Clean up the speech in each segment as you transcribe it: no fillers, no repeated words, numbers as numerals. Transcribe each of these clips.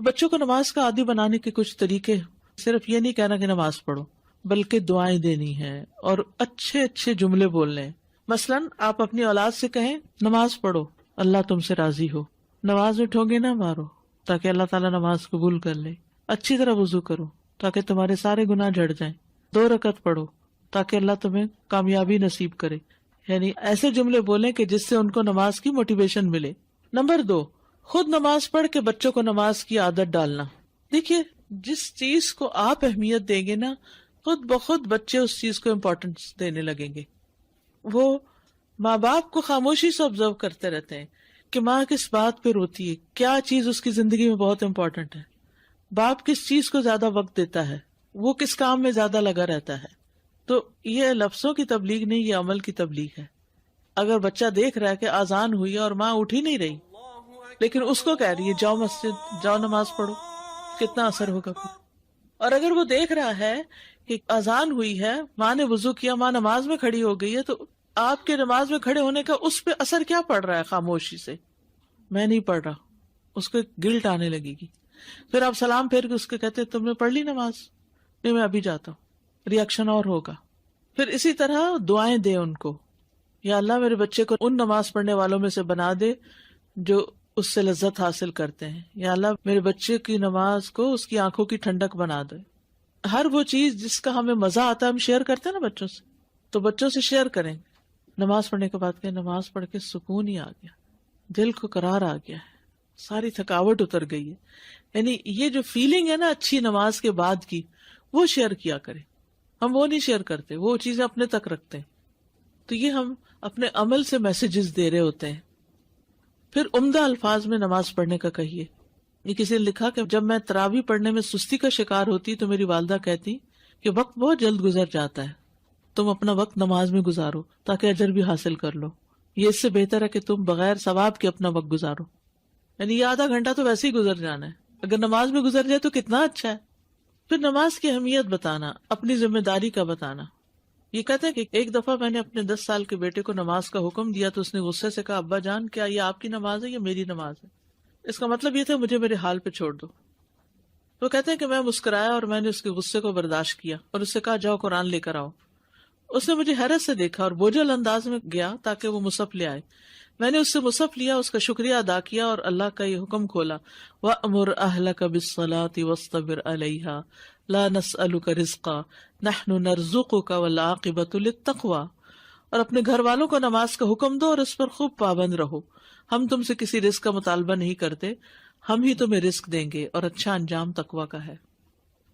بچوں کو نماز کا عادی بنانے کے کچھ طریقے، صرف یہ نہیں کہنا کہ نماز پڑھو، بلکہ دعائیں دینی ہیں اور اچھے اچھے جملے بولنے ہیں۔ مثلاً آپ اپنی اولاد سے کہیں نماز پڑھو، اللہ تم سے راضی ہو، نماز میں ٹھونگے نہ مارو تاکہ اللہ تعالیٰ نماز قبول کر لے، اچھی طرح وضو کرو تاکہ تمہارے سارے گناہ جھڑ جائیں، 2 رکعت پڑھو تاکہ اللہ تمہیں کامیابی نصیب کرے۔ یعنی ایسے جملے بولیں کہ جس سے ان کو نماز کی موٹیویشن ملے۔ نمبر 2، خود نماز پڑھ کے بچوں کو نماز کی عادت ڈالنا۔ دیکھیے، جس چیز کو آپ اہمیت دیں گے نا، خود بخود بچے اس چیز کو امپورٹنس دینے لگیں گے۔ وہ ماں باپ کو خاموشی سے آبزرو کرتے رہتے ہیں کہ ماں کس بات پہ روتی ہے، کیا چیز اس کی زندگی میں بہت امپورٹنٹ ہے، باپ کس چیز کو زیادہ وقت دیتا ہے، وہ کس کام میں زیادہ لگا رہتا ہے۔ تو یہ لفظوں کی تبلیغ نہیں، یہ عمل کی تبلیغ ہے۔ اگر بچہ دیکھ رہا ہے کہ اذان ہوئی اور ماں اٹھ ہی نہیں رہی، لیکن اس کو کہہ رہی ہے جاؤ مسجد، جاؤ نماز پڑھو، کتنا اثر ہوگا پھر۔ اور اگر وہ دیکھ رہا ہے کہ اذان ہوئی ہے، ماں نے وضو کیا، ماں نماز میں کھڑی ہو گئی ہے، تو آپ کے نماز میں کھڑے ہونے کا اس پہ اثر کیا پڑ رہا ہے؟ خاموشی سے میں نہیں پڑھ رہا، اس کو گلٹ آنے لگے گی۔ پھر آپ سلام پھیر کے اس کو کہتے تم نے پڑھ لی نماز؟ نہیں، میں ابھی جاتا ہوں، ریئیکشن اور ہوگا۔ پھر اسی طرح دعائیں دیں ان کو، یا اللہ میرے بچے کو ان نماز پڑھنے والوں میں سے بنا دے جو اس سے لذت حاصل کرتے ہیں، یا اللہ میرے بچے کی نماز کو اس کی آنکھوں کی ٹھنڈک بنا دے۔ ہر وہ چیز جس کا ہمیں مزہ آتا ہے ہم شیئر کرتے ہیں نا بچوں سے، تو بچوں سے شیئر کریں۔ نماز پڑھنے کے بعد کہ نماز پڑھ کے سکون ہی آ گیا، دل کو قرار آ گیا ہے، ساری تھکاوٹ اتر گئی ہے۔ یعنی یہ جو فیلنگ ہے نا اچھی نماز کے بعد کی، وہ شیئر کیا کریں۔ ہم وہ نہیں شیئر کرتے، وہ چیزیں اپنے تک رکھتے ہیں۔ تو یہ ہم اپنے عمل سے میسیجز دے رہے ہوتے ہیں۔ پھر عمدہ الفاظ میں نماز پڑھنے کا کہیے۔ یہ کسی نے لکھا کہ جب میں تراویح پڑھنے میں سستی کا شکار ہوتی تو میری والدہ کہتی کہ وقت بہت جلد گزر جاتا ہے، تم اپنا وقت نماز میں گزارو تاکہ اجر بھی حاصل کر لو، یہ اس سے بہتر ہے کہ تم بغیر ثواب کے اپنا وقت گزارو۔ یعنی یہ آدھا گھنٹہ تو ویسے ہی گزر جانا ہے، اگر نماز میں گزر جائے تو کتنا اچھا ہے۔ پھر نماز کی اہمیت بتانا، اپنی ذمہ داری کا بتانا۔ یہ کہتے ہیں کہ ایک دفعہ میں نے اپنے 10 سال کے بیٹے کو نماز کا حکم دیا تو اس نے غصے سے کہا ابا جان کیا یہ آپ کی نماز ہے یا میری نماز ہے؟ اس کا مطلب یہ تھا مجھے میرے حال پہ چھوڑ دو۔ وہ کہتے ہیں کہ میں مسکرایا اور میں نے اس کے غصے کو برداشت کیا اور اس سے کہا جاؤ قرآن لے کر آؤ۔ اس نے مجھے حیرت سے دیکھا اور بوجھل انداز میں گیا تاکہ وہ مصحف لے آئے۔ میں نے اس سے مصحف لیا، اس کا شکریہ ادا کیا اور اللہ کا یہ حکم کھولا وَأْمُرْ أَهْلَكَ بِالصَّلَاةِ وَاصْطَبِرْ عَلَيْهَا لَا نَسْأَلُكَ رِزْقًا نَحْنُ نَرْزُقُكَ وَالْعَاقِبَةُ لِلتَّقْوَىٰ، اور اپنے گھر والوں کو نماز کا حکم دو اور اس پر خوب پابند رہو، ہم تم سے کسی رزق کا مطالبہ نہیں کرتے، ہم ہی تمہیں رزق دیں گے اور اچھا انجام تقویٰ کا ہے۔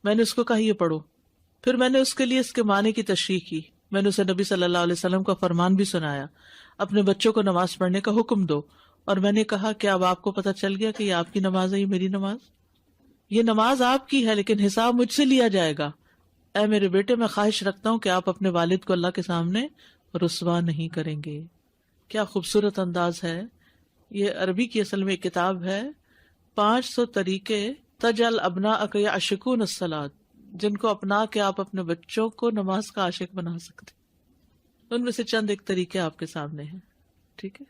میں نے اس کو کہا یہ پڑھو، پھر میں نے اس کے لیے اس کے معنی کی تشریح کی۔ میں نے اسے نبی صلی اللہ علیہ وسلم کا فرمان بھی سنایا، اپنے بچوں کو نماز پڑھنے کا حکم دو، اور میں نے کہا کیا اب آپ کو پتہ چل گیا کہ یہ آپ کی نماز ہے، یہ میری نماز؟ یہ نماز آپ کی ہے لیکن حساب مجھ سے لیا جائے گا۔ اے میرے بیٹے، میں خواہش رکھتا ہوں کہ آپ اپنے والد کو اللہ کے سامنے رسوا نہیں کریں گے۔ کیا خوبصورت انداز ہے۔ یہ عربی کی اصل میں ایک کتاب ہے، 500 طریقے تجعل ابناءک یعشقون الصلاۃ، جن کو اپنا کے آپ اپنے بچوں کو نماز کا عاشق بنا سکتے۔ ان میں سے چند ایک طریقے آپ کے سامنے ہیں، ٹھیک ہے۔